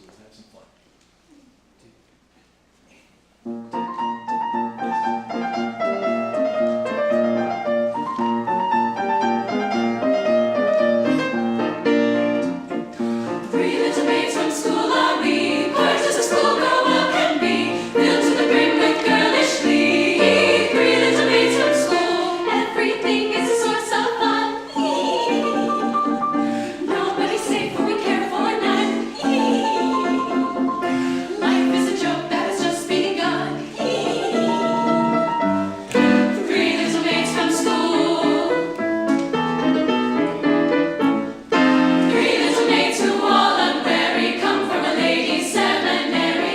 schools. Have some fun. Three little maids who all unwary come from a lady's seminary.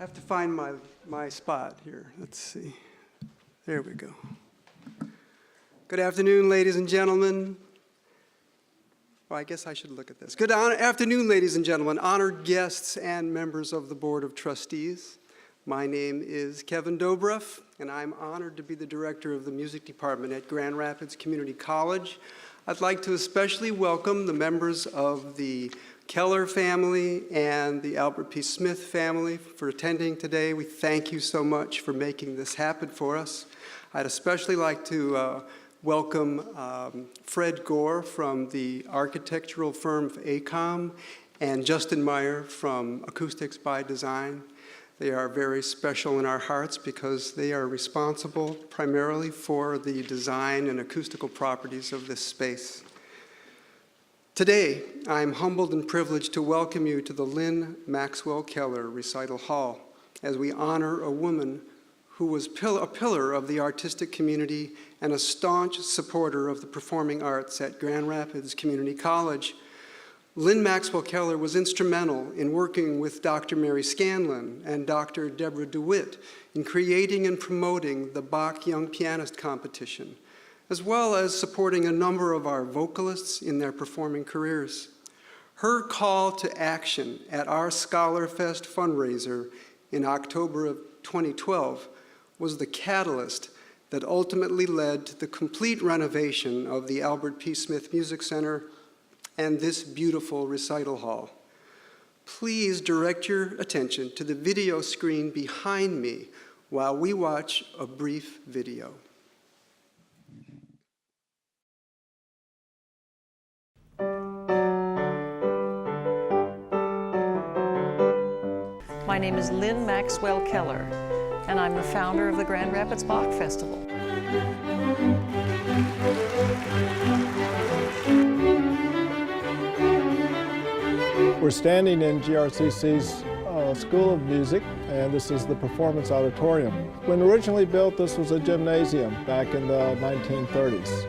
I have to find my spot here. Let's see. There we go. Good afternoon, ladies and gentlemen. Well, I guess I should look at this. Good afternoon, ladies and gentlemen, honored guests and members of the Board of Trustees. My name is Kevin Dobruff, and I'm honored to be the director of the music department at Grand Rapids Community College. I'd like to especially welcome the members of the Keller family and the Albert P. Smith family for attending today. We thank you so much for making this happen for us. I'd especially like to welcome Fred Gore from the architectural firm of ACOM and Justin Meyer from Acoustics by Design. They are very special in our hearts because they are responsible primarily for the design and acoustical properties of this space. Today, I'm humbled and privileged to welcome you to the Linn Maxwell Keller Recital Hall as we honor a woman who was a pillar of the artistic community and a staunch supporter of the performing arts at Grand Rapids Community College. Linn Maxwell Keller was instrumental in working with Dr. Mary Scanlon and Dr. Deborah DeWitt in creating and promoting the Bach Young Pianist Competition, as well as supporting a number of our vocalists in their performing careers. Her call to action at our Scholar Fest fundraiser in October of 2012 was the catalyst that ultimately led to the complete renovation of the Albert P. Smith Music Center and this beautiful recital hall. Please direct your attention to the video screen behind me while we watch a brief video. My name is Linn Maxwell Keller, and I'm the founder of the Grand Rapids Bach Festival. We're standing in GRCC's School of Music, and this is the Performance Auditorium. When originally built, this was a gymnasium back in the 1930s.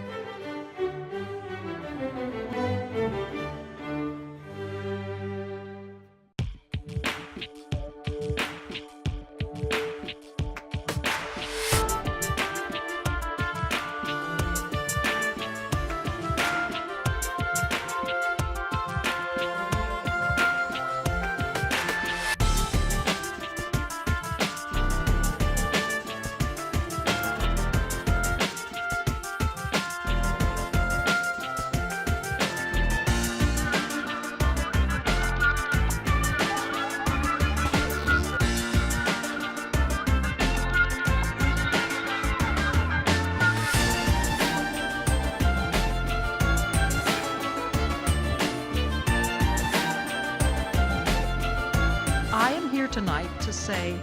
Tonight to say,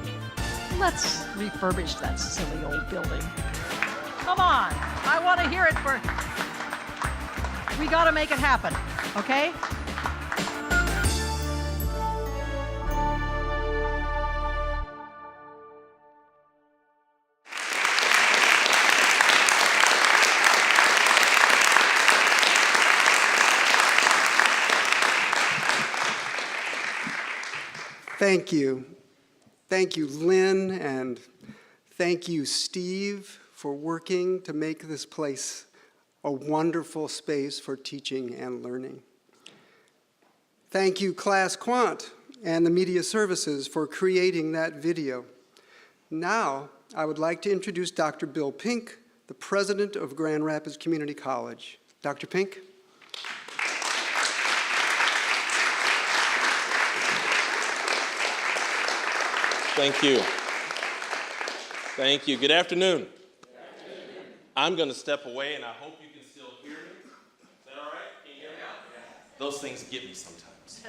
let's refurbish that silly old building. Come on, I want to hear it we got to make it happen, okay? Thank you. Thank you, Lynn, and thank you, Steve, for working to make this place a wonderful space for teaching and learning. Thank you, Class Quant and the Media Services for creating that video. Now, I would like to introduce Dr. Bill Pink, the president of Grand Rapids Community College. Dr. Pink. Thank you. Thank you. Good afternoon. I'm going to step away, and I hope you can still hear me. Is that all right? Can you hear me? Those things get me sometimes.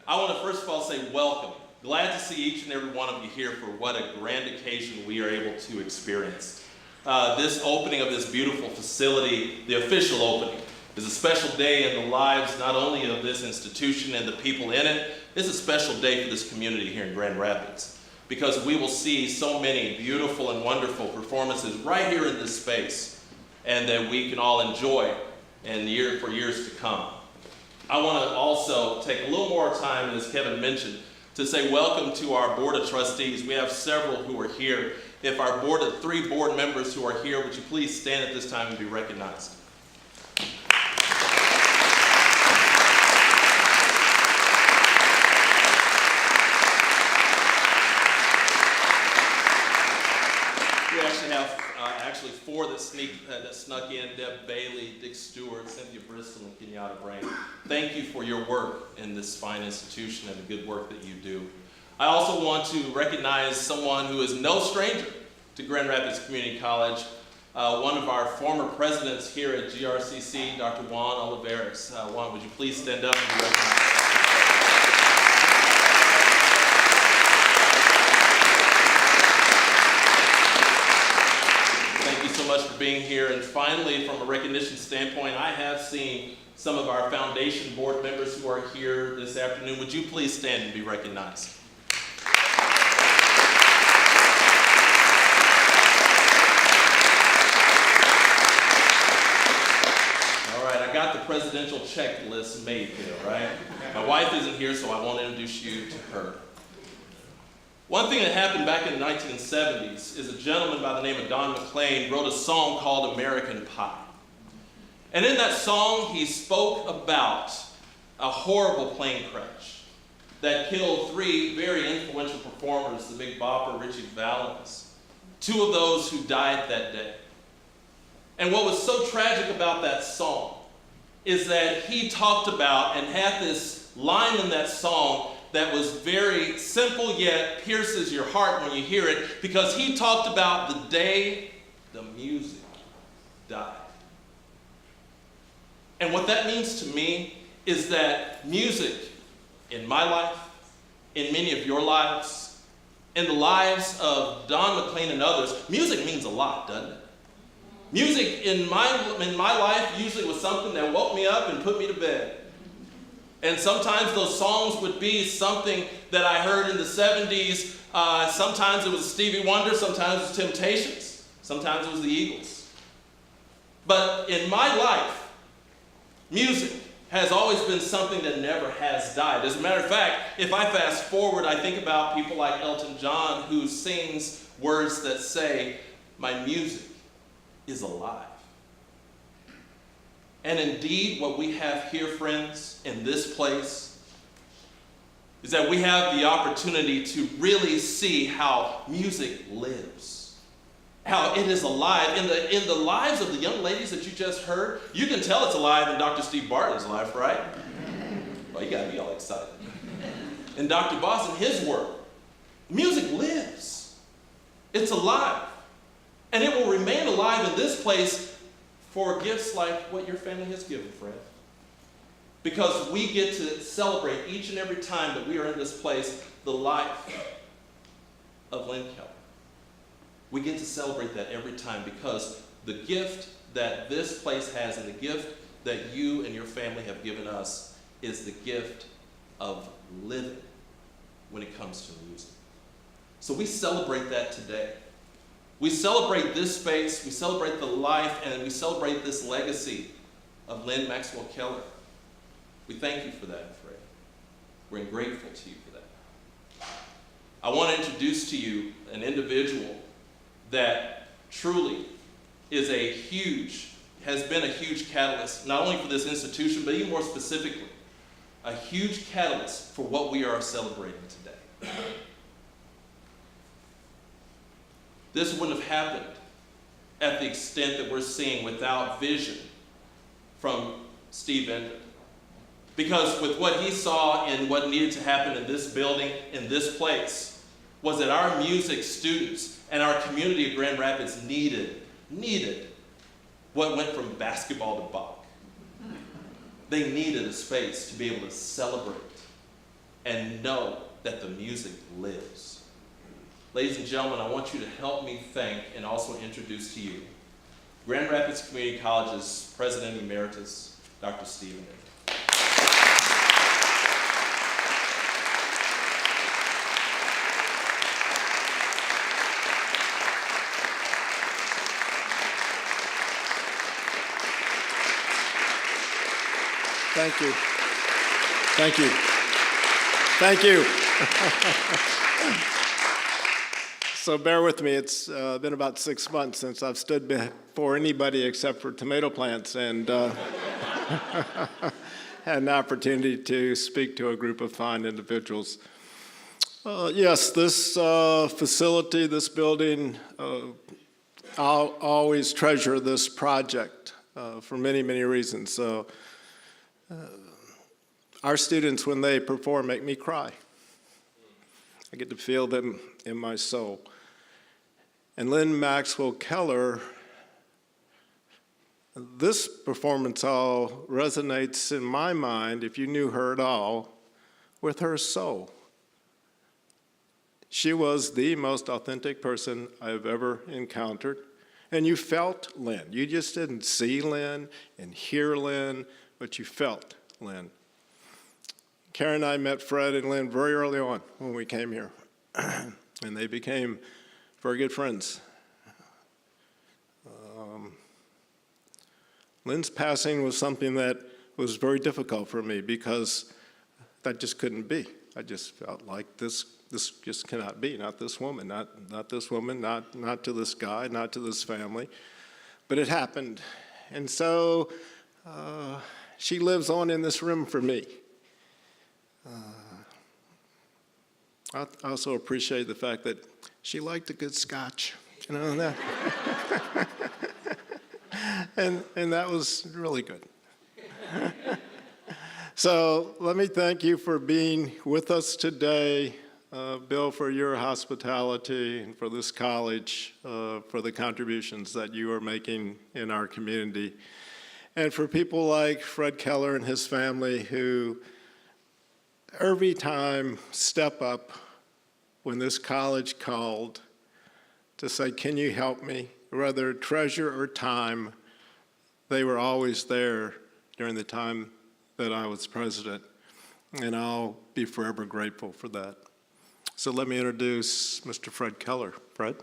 I want to first of all say welcome. Glad to see each and every one of you here for what a grand occasion we are able to experience. This opening of this beautiful facility, the official opening, is a special day in the lives not only of this institution and the people in it. It's a special day for this community here in Grand Rapids because we will see so many beautiful and wonderful performances right here in this space and that we can all enjoy for years to come. I want to also take a little more time, as Kevin mentioned, to say welcome to our Board of Trustees. We have several who are here. If our three board members who are here, would you please stand at this time and be recognized? We actually have four that snuck in: Deb Bailey, Dick Stewart, Cynthia Bristol, and Kenyatta Brain. Thank you for your work in this fine institution and the good work that you do. I also want to recognize someone who is no stranger to Grand Rapids Community College, one of our former presidents here at GRCC, Dr. Juan Olivares. Juan, would you please stand up and be recognized? So much for being here. And finally, from a recognition standpoint, I have seen some of our foundation board members who are here this afternoon. Would you please stand and be recognized? All right, I got the presidential checklist made here, right? My wife isn't here, so I won't introduce you to her. One thing that happened back in the 1970s is a gentleman by the name of Don McLean wrote a song called American Pie. And in that song, he spoke about a horrible plane crash that killed three very influential performers, the Big Bopper, Richie Valens, two of those who died that day. And what was so tragic about that song is that he talked about and had this line in that song that was very simple yet pierces your heart when you hear it, because he talked about the day the music died. And what that means to me is that music in my life, in many of your lives, in the lives of Don McLean and others, music means a lot, doesn't it? Music in my life usually was something that woke me up and put me to bed. And sometimes those songs would be something that I heard in the 70s. Sometimes it was Stevie Wonder, sometimes it was Temptations, sometimes it was the Eagles. But in my life, music has always been something that never has died. As a matter of fact, if I fast forward, I think about people like Elton John, who sings words that say, "My music is alive." And indeed, what we have here, friends, in this place, is that we have the opportunity to really see how music lives, how it is alive. In the lives of the young ladies that you just heard, you can tell it's alive in Dr. Steve Bartley's life, right? Well, you gotta be all excited. In Dr. Boss, in his work, music lives. It's alive. And it will remain alive in this place for gifts like what your family has given, Fred. Because we get to celebrate each and every time that we are in this place the life of Linn Keller. We get to celebrate that every time, because the gift that this place has and the gift that you and your family have given us is the gift of living when it comes to music. So we celebrate that today. We celebrate this space, we celebrate the life, and we celebrate this legacy of Linn Maxwell Keller. We thank you for that, Fred. We're grateful to you for that. I want to introduce to you an individual that truly is has been a huge catalyst, not only for this institution, but even more specifically, a huge catalyst for what we are celebrating today. This wouldn't have happened at the extent that we're seeing without vision from Steve Ender. Because with what he saw and what needed to happen in this building, in this place, was that our music students and our community of Grand Rapids needed what went from basketball to Bach. They needed a space to be able to celebrate and know that the music lives. Ladies and gentlemen, I want you to help me thank and also introduce to you Grand Rapids Community College's President Emeritus, Dr. Steve Ender. Thank you. Thank you. Thank you. So bear with me, it's been about 6 months since I've stood before anybody except for tomato plants and had an opportunity to speak to a group of fine individuals. Yes, this facility, this building, I'll always treasure this project for many, many reasons. So our students, when they perform, make me cry. I get to feel them in my soul. And Linn, Maxwell, Keller, this performance all resonates in my mind, if you knew her at all, with her soul. She was the most authentic person I've ever encountered. And you felt Linn. You just didn't see Linn and hear Linn, but you felt Linn. Karen and I met Fred and Linn very early on when we came here. And they became very good friends. Lynn's passing was something that was very difficult for me because that just couldn't be. I just felt like this just cannot be, not this woman, not this woman, not to this guy, not to this family. But it happened. And so she lives on in this room for me. I also appreciate the fact that she liked a good scotch, you know, that. and that was really good. So let me thank you for being with us today, Bill, for your hospitality, and for this college, for the contributions that you are making in our community, and for people like Fred Keller and his family who every time step up when this college called to say, can you help me? Whether treasure or time, they were always there during the time that I was president, and I'll be forever grateful for that. So let me introduce Mr. Fred Keller. Fred?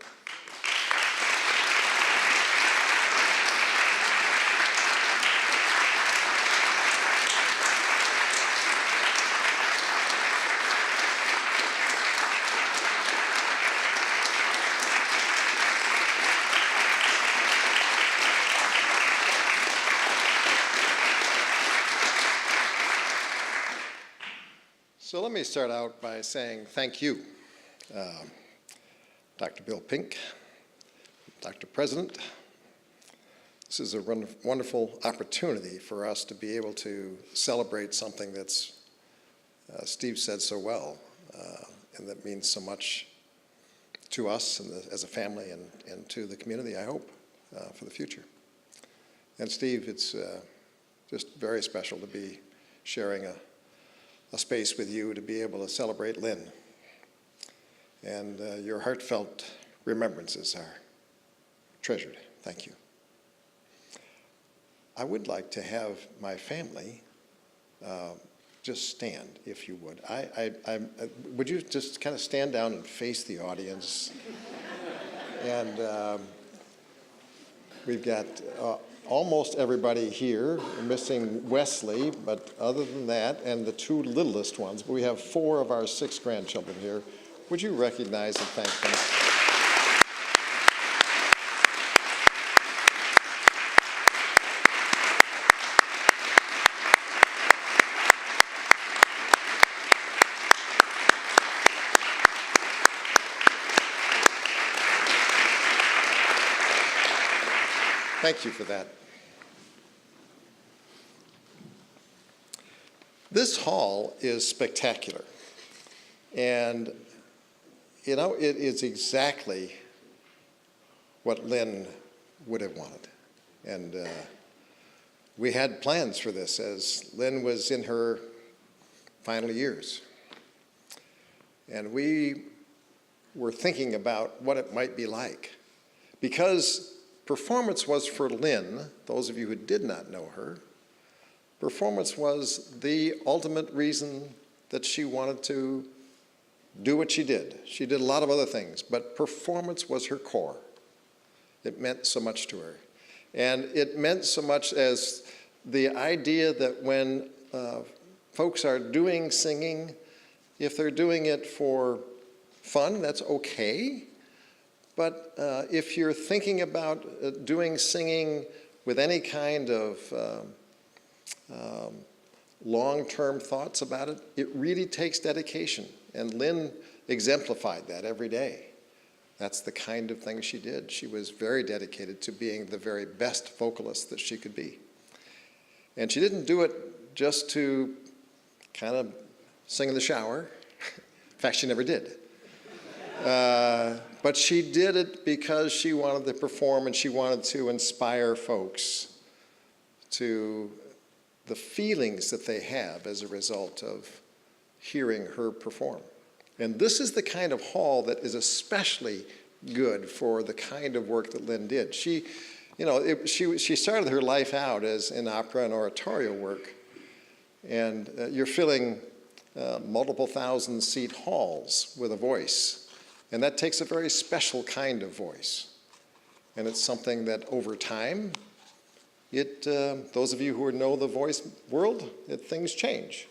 So let me start out by saying thank you, Dr. Bill Pink, Dr. President. This is a wonderful opportunity for us to be able to celebrate something that's, Steve said so well, and that means so much to us and as a family and to the community, I hope, for the future. And Steve, it's just very special to be sharing a space with you to be able to celebrate Linn. And your heartfelt remembrances are treasured. Thank you. I would like to have my family just stand, if you would. Would you just kind of stand down and face the audience? And we've got almost everybody here. We're missing Wesley, but other than that, and the two littlest ones, but we have 4 of our 6 grandchildren here. Would you recognize and thank them? Thank you for that. This hall is spectacular. And, you know, it is exactly what Linn would have wanted. And we had plans for this as Linn was in her final years. And we were thinking about what it might be like. Because performance was for Linn, those of you who did not know her, performance was the ultimate reason that she wanted to do what she did. She did a lot of other things, but performance was her core. It meant so much to her. And it meant so much as the idea that when folks are doing singing, If they're doing it for fun, that's okay. But if you're thinking about doing singing with any kind of long-term thoughts about it, it really takes dedication. And Linn exemplified that every day. That's the kind of thing she did. She was very dedicated to being the very best vocalist that she could be. And she didn't do it just to kind of sing in the shower. In fact, she never did. But she did it because she wanted to perform and she wanted to inspire folks to the feelings that they have as a result of hearing her perform. And this is the kind of hall that is especially good for the kind of work that Linn did. She started her life out as in opera and oratorio work, and you're filling multiple thousand seat halls with a voice, and that takes a very special kind of voice. And it's something that over time, those of you who know the voice world, things change.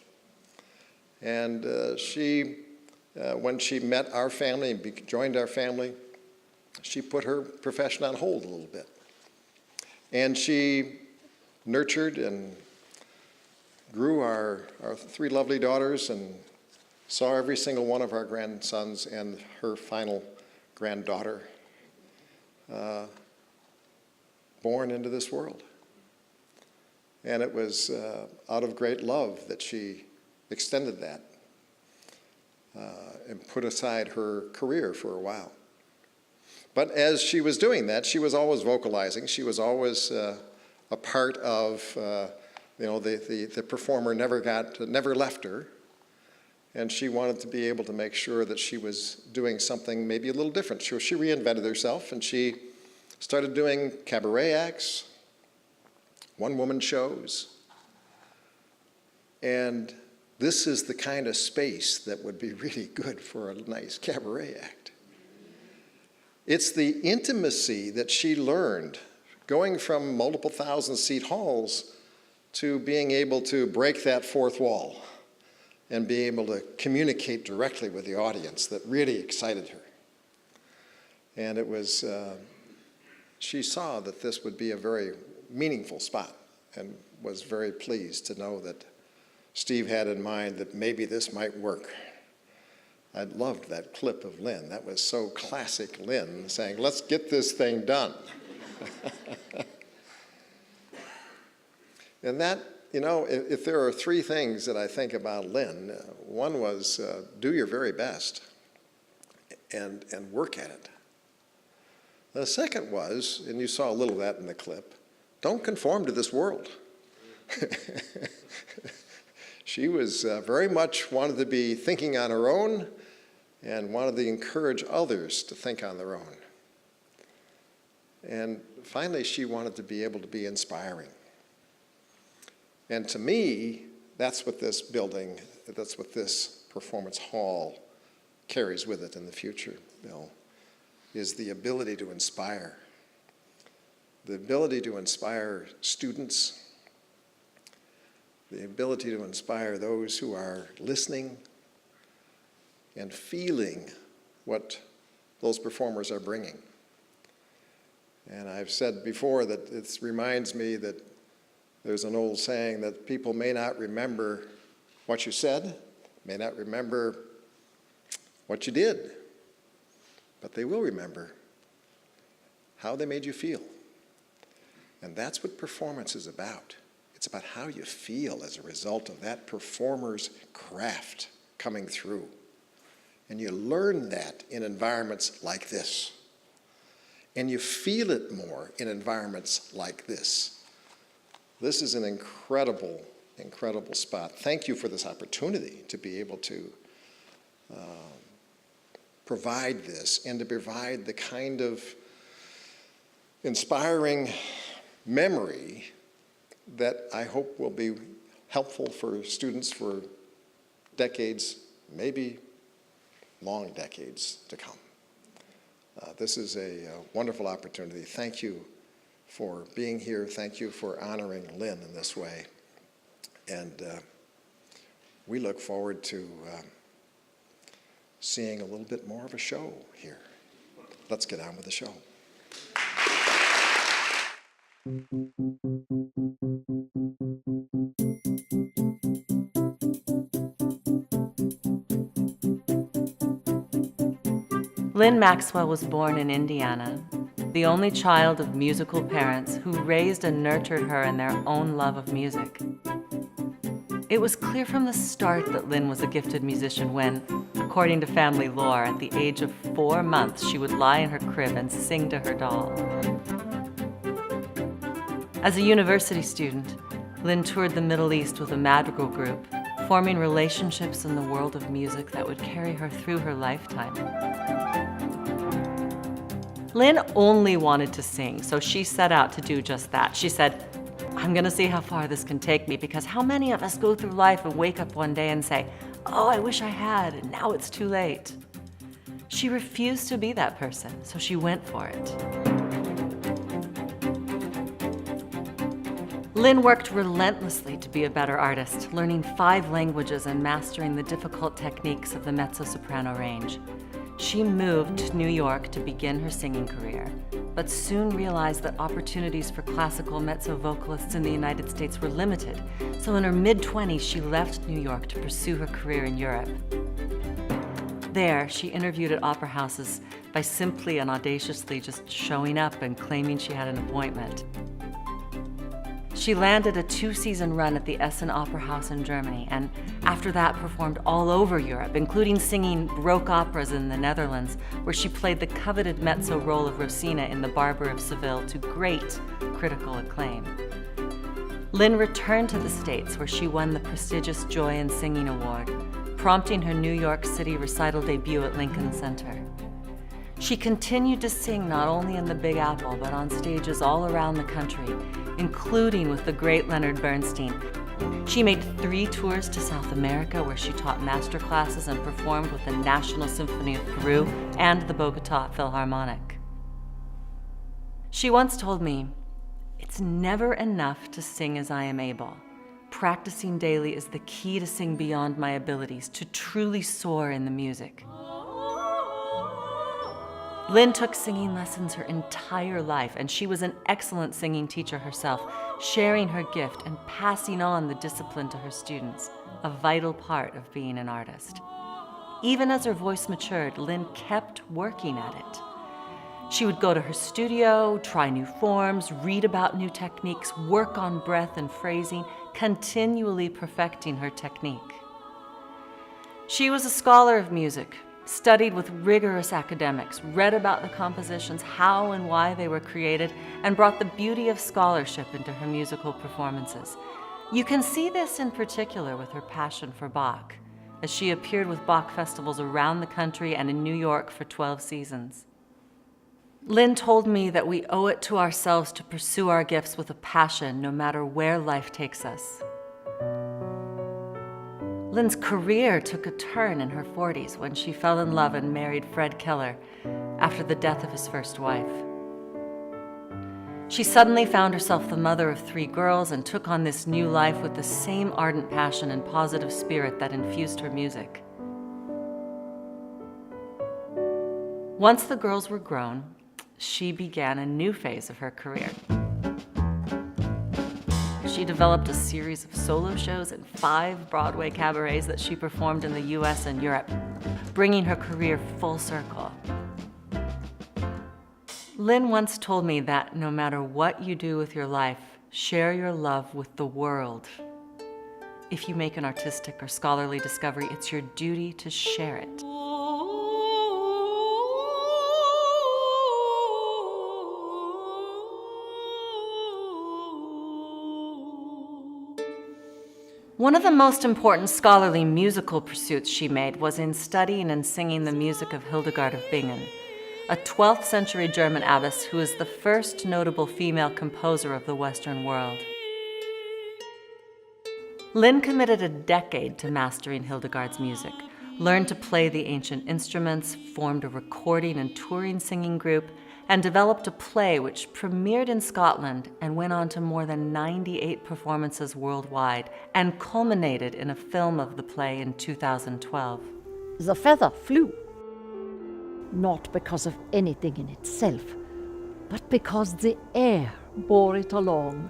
And when she met our family and joined our family, she put her profession on hold a little bit. And she nurtured and grew our three lovely daughters and saw every single one of our grandsons and her final granddaughter born into this world. And it was out of great love that she extended that and put aside her career for a while. But as she was doing that, she was always vocalizing. She was always a part of, the performer never left her. And she wanted to be able to make sure that she was doing something maybe a little different. She reinvented herself, and she started doing cabaret acts, one-woman shows. And this is the kind of space that would be really good for a nice cabaret act. It's the intimacy that she learned, going from multiple thousand seat halls to being able to break that fourth wall and be able to communicate directly with the audience, that really excited her. And it was, she saw that this would be a very meaningful spot and was very pleased to know that Steve had in mind that maybe this might work. I loved that clip of Linn. That was so classic Linn, saying, let's get this thing done. And that, if there are three things that I think about Linn, one was do your very best and work at it. The second was, and you saw a little of that in the clip, don't conform to this world. She was very much wanted to be thinking on her own and wanted to encourage others to think on their own. And finally, she wanted to be able to be inspiring. And to me, that's what this building, that's what this performance hall carries with it in the future, Bill, is the ability to inspire. The ability to inspire students, the ability to inspire those who are listening and feeling what those performers are bringing. And I've said before that it reminds me that there's an old saying that people may not remember what you said, may not remember what you did, but they will remember how they made you feel. And that's what performance is about. It's about how you feel as a result of that performer's craft coming through. And you learn that in environments like this. And you feel it more in environments like this. This is an incredible, incredible spot. Thank you for this opportunity to be able to provide this and to provide the kind of inspiring memory that I hope will be helpful for students for decades, maybe long decades to come. This is a wonderful opportunity. Thank you for being here. Thank you for honoring Linn in this way. And we look forward to seeing a little bit more of a show here. Let's get on with the show. Linn Maxwell was born in Indiana, the only child of musical parents who raised and nurtured her in their own love of music. It was clear from the start that Linn was a gifted musician when, according to family lore, at the age of 4 months, she would lie in her crib and sing to her doll. As a university student, Linn toured the Middle East with a madrigal group, forming relationships in the world of music that would carry her through her lifetime. Linn only wanted to sing, so she set out to do just that. She said, I'm gonna see how far this can take me, because how many of us go through life and wake up one day and say, oh, I wish I had, and now it's too late. She refused to be that person, so she went for it. Linn worked relentlessly to be a better artist, learning 5 languages and mastering the difficult techniques of the mezzo-soprano range. She moved to New York to begin her singing career, but soon realized that opportunities for classical mezzo vocalists in the United States were limited, so in her mid-20s she left New York to pursue her career in Europe. There, she interviewed at opera houses by simply and audaciously just showing up and claiming she had an appointment. She landed a 2-season run at the Essen Opera House in Germany, and after that performed all over Europe, including singing Baroque operas in the Netherlands, where she played the coveted mezzo role of Rosina in The Barber of Seville to great critical acclaim. Linn returned to the States, where she won the prestigious Joy in Singing Award, prompting her New York City recital debut at Lincoln Center. She continued to sing not only in the Big Apple, but on stages all around the country, including with the great Leonard Bernstein. She made 3 tours to South America, where she taught master classes and performed with the National Symphony of Peru and the Bogota Philharmonic. She once told me, "It's never enough to sing as I am able. Practicing daily is the key to sing beyond my abilities, to truly soar in the music." Linn took singing lessons her entire life, and she was an excellent singing teacher herself, sharing her gift and passing on the discipline to her students, a vital part of being an artist. Even as her voice matured, Linn kept working at it. She would go to her studio, try new forms, read about new techniques, work on breath and phrasing, continually perfecting her technique. She was a scholar of music, studied with rigorous academics, read about the compositions, how and why they were created, and brought the beauty of scholarship into her musical performances. You can see this in particular with her passion for Bach, as she appeared with Bach festivals around the country and in New York for 12 seasons. Linn told me that we owe it to ourselves to pursue our gifts with a passion, no matter where life takes us. Linn's career took a turn in her 40s when she fell in love and married Fred Keller after the death of his first wife. She suddenly found herself the mother of 3 girls and took on this new life with the same ardent passion and positive spirit that infused her music. Once the girls were grown, she began a new phase of her career. She developed a series of solo shows and 5 Broadway cabarets that she performed in the US and Europe, bringing her career full circle. Linn once told me that no matter what you do with your life, share your love with the world. If you make an artistic or scholarly discovery, it's your duty to share it. One of the most important scholarly musical pursuits she made was in studying and singing the music of Hildegard of Bingen, a 12th century German abbess who is the first notable female composer of the Western world. Linn committed a decade to mastering Hildegard's music, learned to play the ancient instruments, formed a recording and touring singing group, and developed a play which premiered in Scotland and went on to more than 98 performances worldwide and culminated in a film of the play in 2012. The feather flew not because of anything in itself, but because the air bore it along.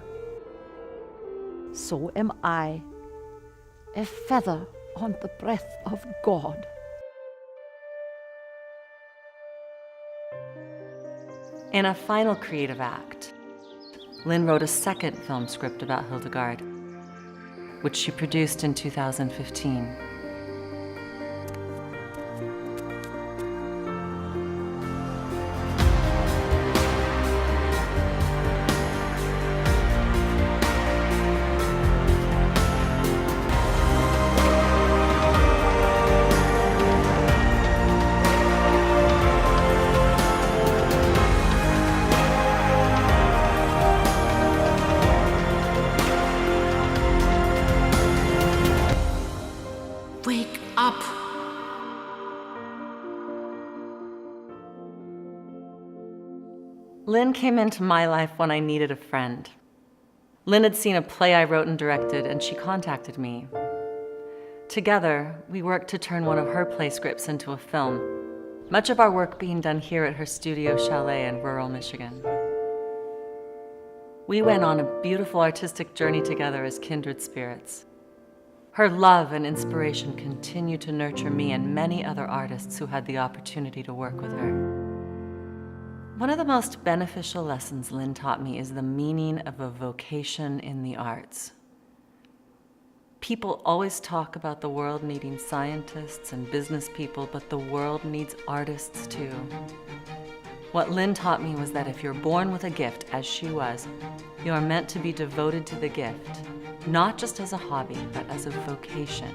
So am I, a feather on the breath of God. In a final creative act, Linn wrote a second film script about Hildegard, which she produced in 2015. Wake up! Linn came into my life when I needed a friend. Linn had seen a play I wrote and directed, and she contacted me. Together, we worked to turn one of her play scripts into a film, much of our work being done here at her studio chalet in rural Michigan. We went on a beautiful artistic journey together as kindred spirits. Her love and inspiration continue to nurture me and many other artists who had the opportunity to work with her. One of the most beneficial lessons Linn taught me is the meaning of a vocation in the arts. People always talk about the world needing scientists and business people, but the world needs artists too. What Linn taught me was that if you're born with a gift, as she was, you are meant to be devoted to the gift, not just as a hobby, but as a vocation,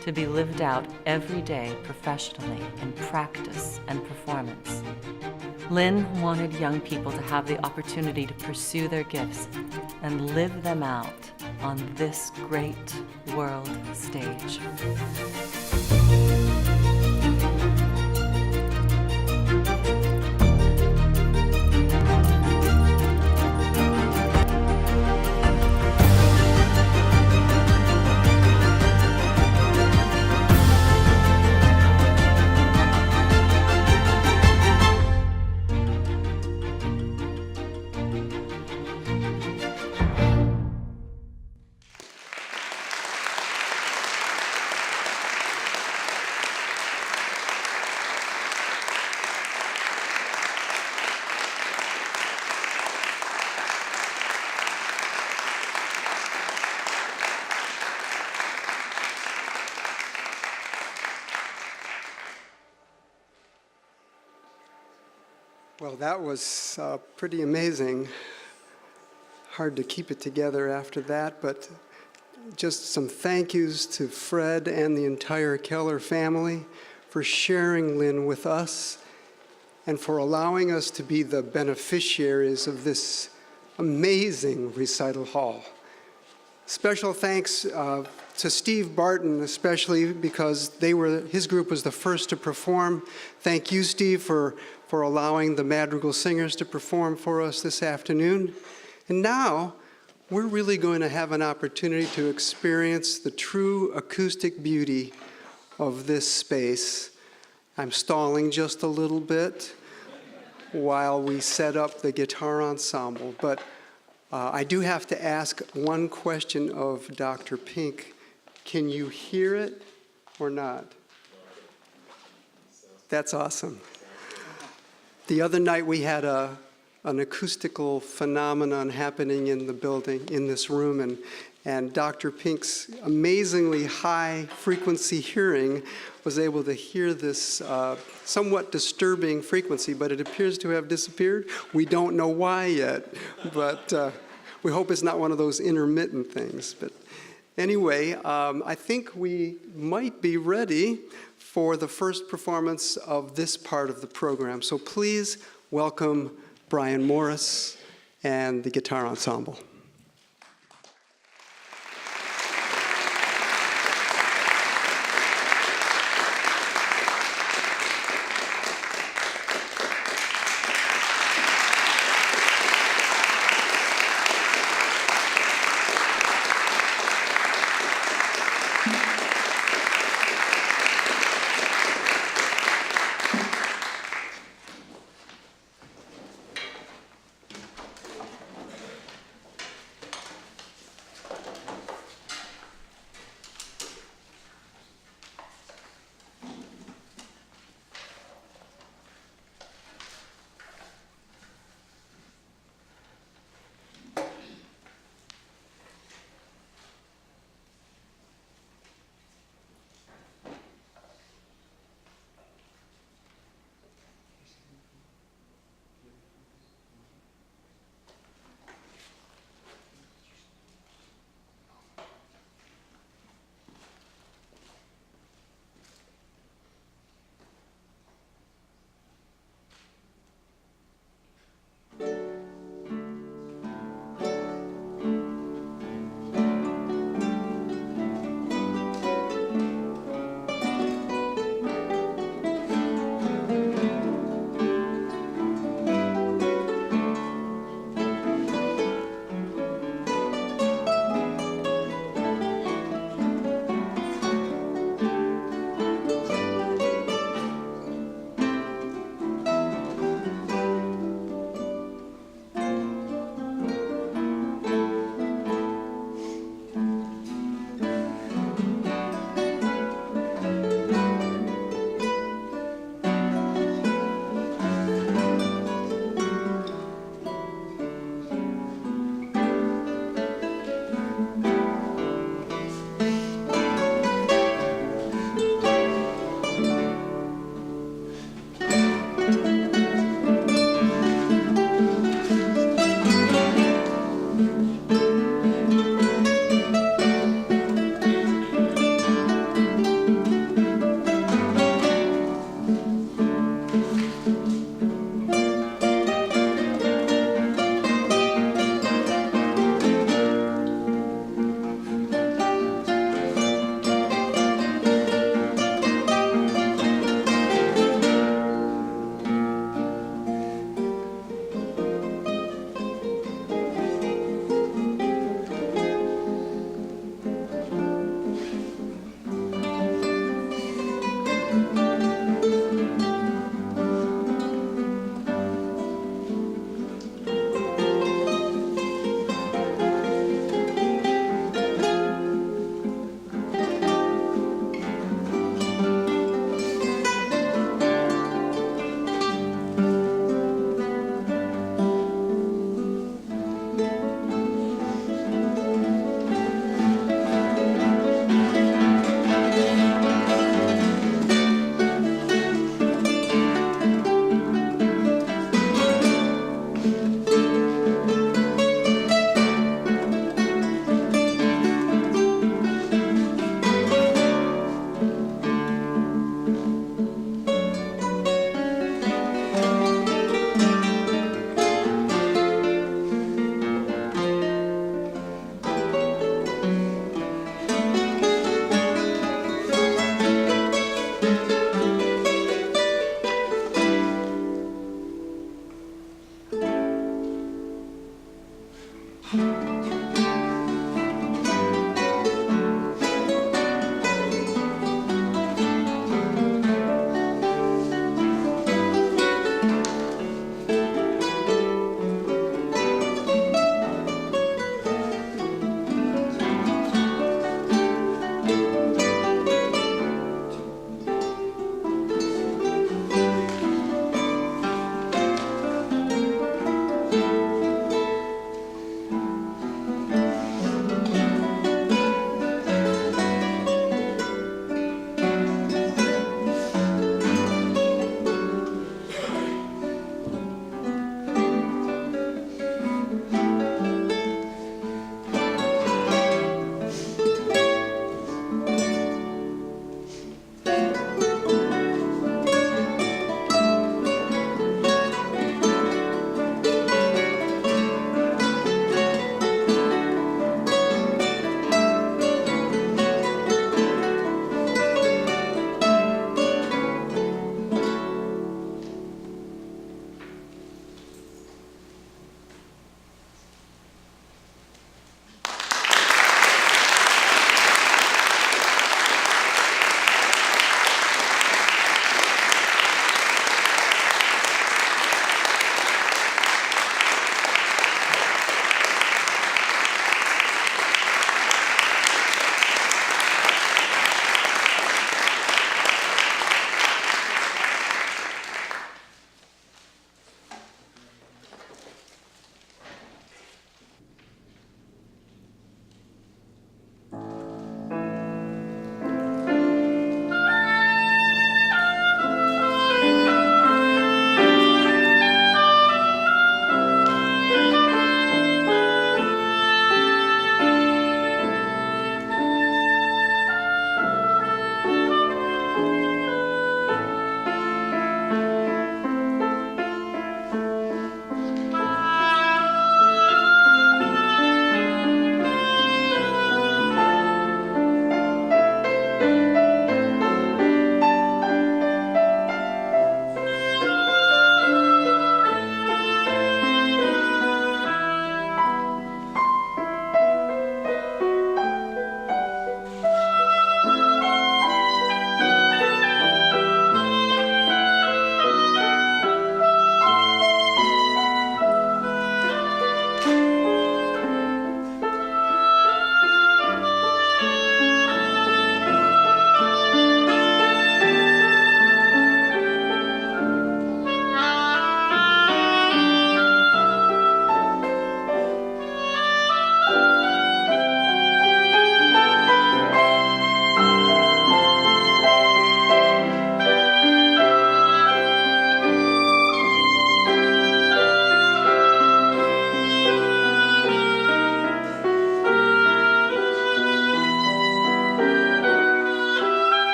to be lived out every day professionally in practice and performance. Linn wanted young people to have the opportunity to pursue their gifts and live them out on this great world stage. Well, that was pretty amazing. Hard to keep it together after that, but just some thank yous to Fred and the entire Keller family for sharing Linn with us and for allowing us to be the beneficiaries of this amazing recital hall. Special thanks to Steve Barton, especially because his group was the first to perform. Thank you, Steve, for allowing the Madrigal Singers to perform for us this afternoon. And now, we're really going to have an opportunity to experience the true acoustic beauty of this space. I'm stalling just a little bit while we set up the guitar ensemble, but I do have to ask one question of Dr. Pink. Can you hear it or not? That's awesome. The other night we had an acoustical phenomenon happening in the building, in this room, and Dr. Pink's amazingly high frequency hearing was able to hear this somewhat disturbing frequency, but it appears to have disappeared. We don't know why yet, but we hope it's not one of those intermittent things. But anyway, I think we might be ready for the first performance of this part of the program. So please welcome Brian Morris and the guitar ensemble.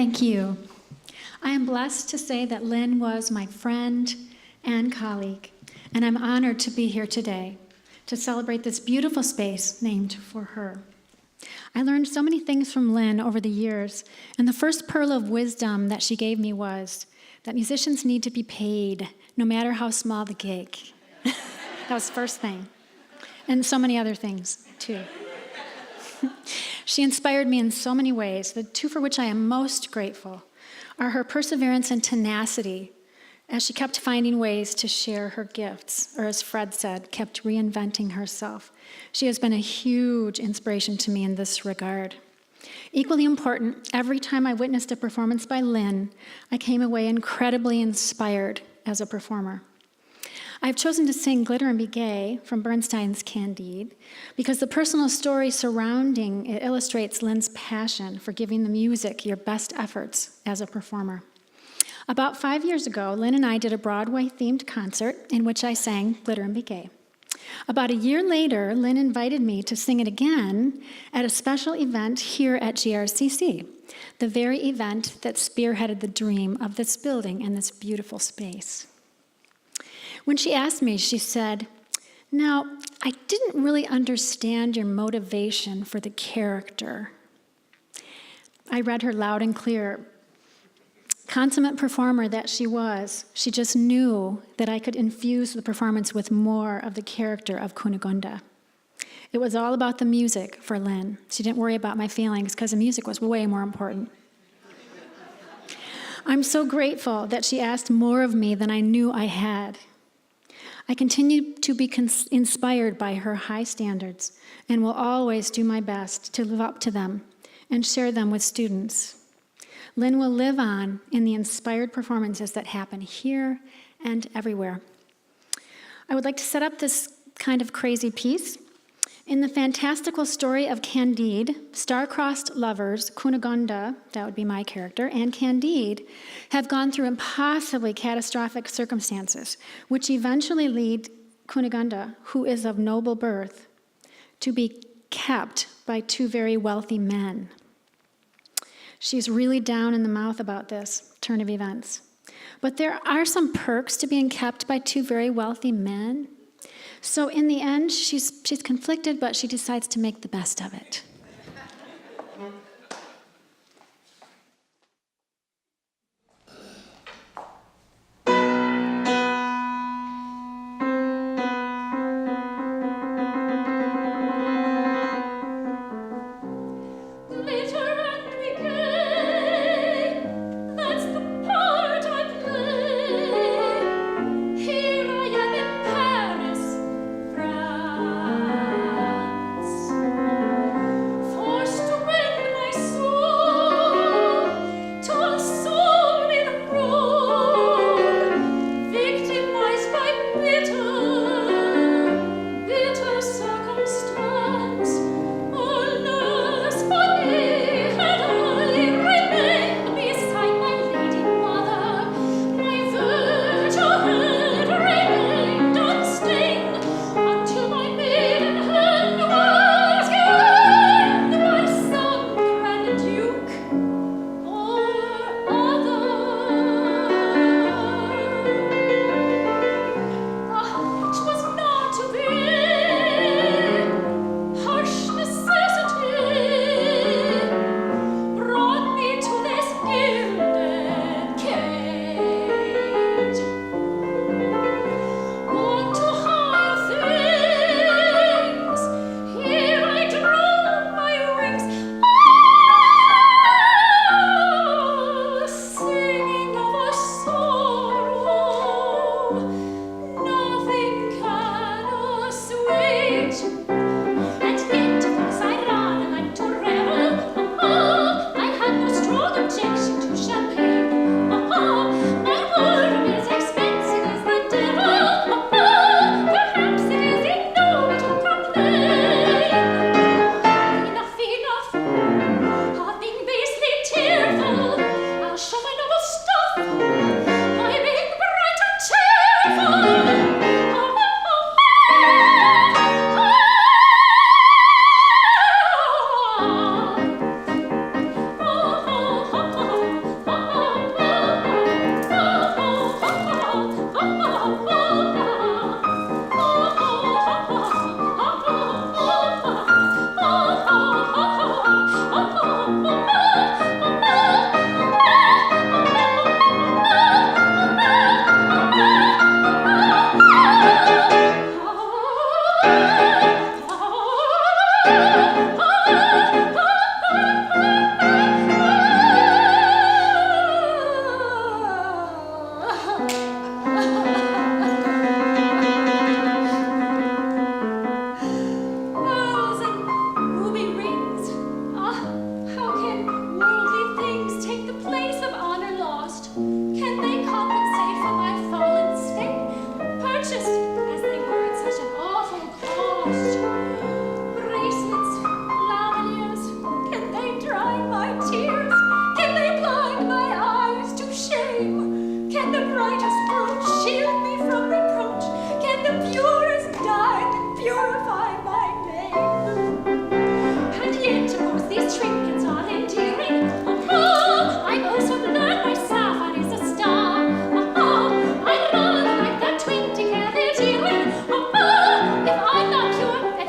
Thank you. I am blessed to say that Linn was my friend and colleague, and I'm honored to be here today to celebrate this beautiful space named for her. I learned so many things from Linn over the years, and the first pearl of wisdom that she gave me was that musicians need to be paid, no matter how small the gig. That was the first thing, and so many other things, too. She inspired me in so many ways. The two for which I am most grateful are her perseverance and tenacity as she kept finding ways to share her gifts, or as Fred said, kept reinventing herself. She has been a huge inspiration to me in this regard. Equally important, every time I witnessed a performance by Linn, I came away incredibly inspired as a performer. I've chosen to sing Glitter and Be Gay from Bernstein's Candide because the personal story surrounding it illustrates Linn's passion for giving the music your best efforts as a performer. About 5 years ago, Linn and I did a Broadway-themed concert in which I sang Glitter and Be Gay. About a year later, Linn invited me to sing it again at a special event here at GRCC, the very event that spearheaded the dream of this building and this beautiful space. When she asked me, she said, "Now, I didn't really understand your motivation for the character." I read her loud and clear. Consummate performer that she was, she just knew that I could infuse the performance with more of the character of Cunegonde. It was all about the music for Linn. She didn't worry about my feelings because the music was way more important. I'm so grateful that she asked more of me than I knew I had. I continue to be inspired by her high standards and will always do my best to live up to them and share them with students. Linn will live on in the inspired performances that happen here and everywhere. I would like to set up this kind of crazy piece. In the fantastical story of Candide, star-crossed lovers, Cunegonde, that would be my character, and Candide, have gone through impossibly catastrophic circumstances, which eventually lead Cunegonde, who is of noble birth, to be kept by two very wealthy men. She's really down in the mouth about this turn of events. But there are some perks to being kept by two very wealthy men. So in the end, she's conflicted, but she decides to make the best of it. most. Bracelets, lavaliers, can they dry my tears? Can they blind my eyes to shame? Can the brightest brooch shield me from reproach? Can the purest diamond purify my name? And yet, of course, these trinkets are endearing. Oh, I'm oh so glad my sapphire is a star. Oh, I'd rather like that 20-carat earring. Oh, if I'm not your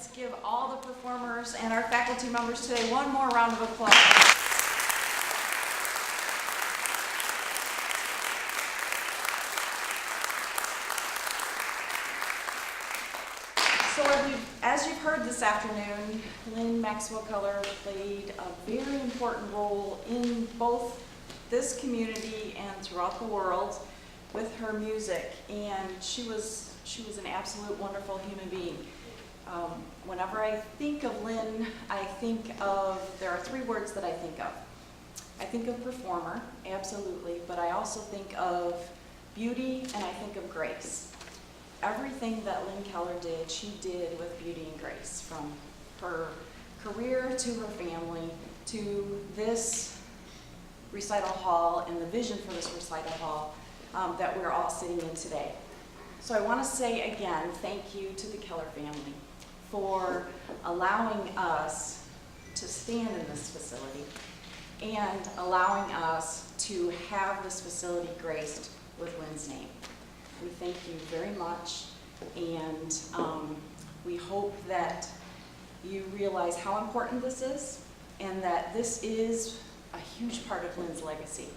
Let's give all the performers and our faculty members today one more round of applause. So as you've heard this afternoon, Linn Maxwell Keller played a very important role in both this community and throughout the world with her music, and she was an absolute wonderful human being. Whenever I think of Linn, there are three words that I think of. I think of performer, absolutely, but I also think of beauty and I think of grace. Everything that Linn Keller did, she did with beauty and grace, from her career to her family to this recital hall and the vision for this recital hall that we're all sitting in today. So I want to say again, thank you to the Keller family for allowing us to stand in this facility and allowing us to have this facility graced with Linn's name. We thank you very much, and we hope that you realize how important this is and that this is a huge part of Linn's legacy.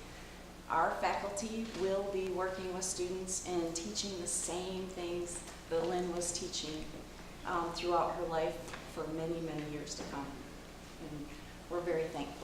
Our faculty will be working with students and teaching the same things that Linn was teaching throughout her life for many, many years to come. And we're very thankful.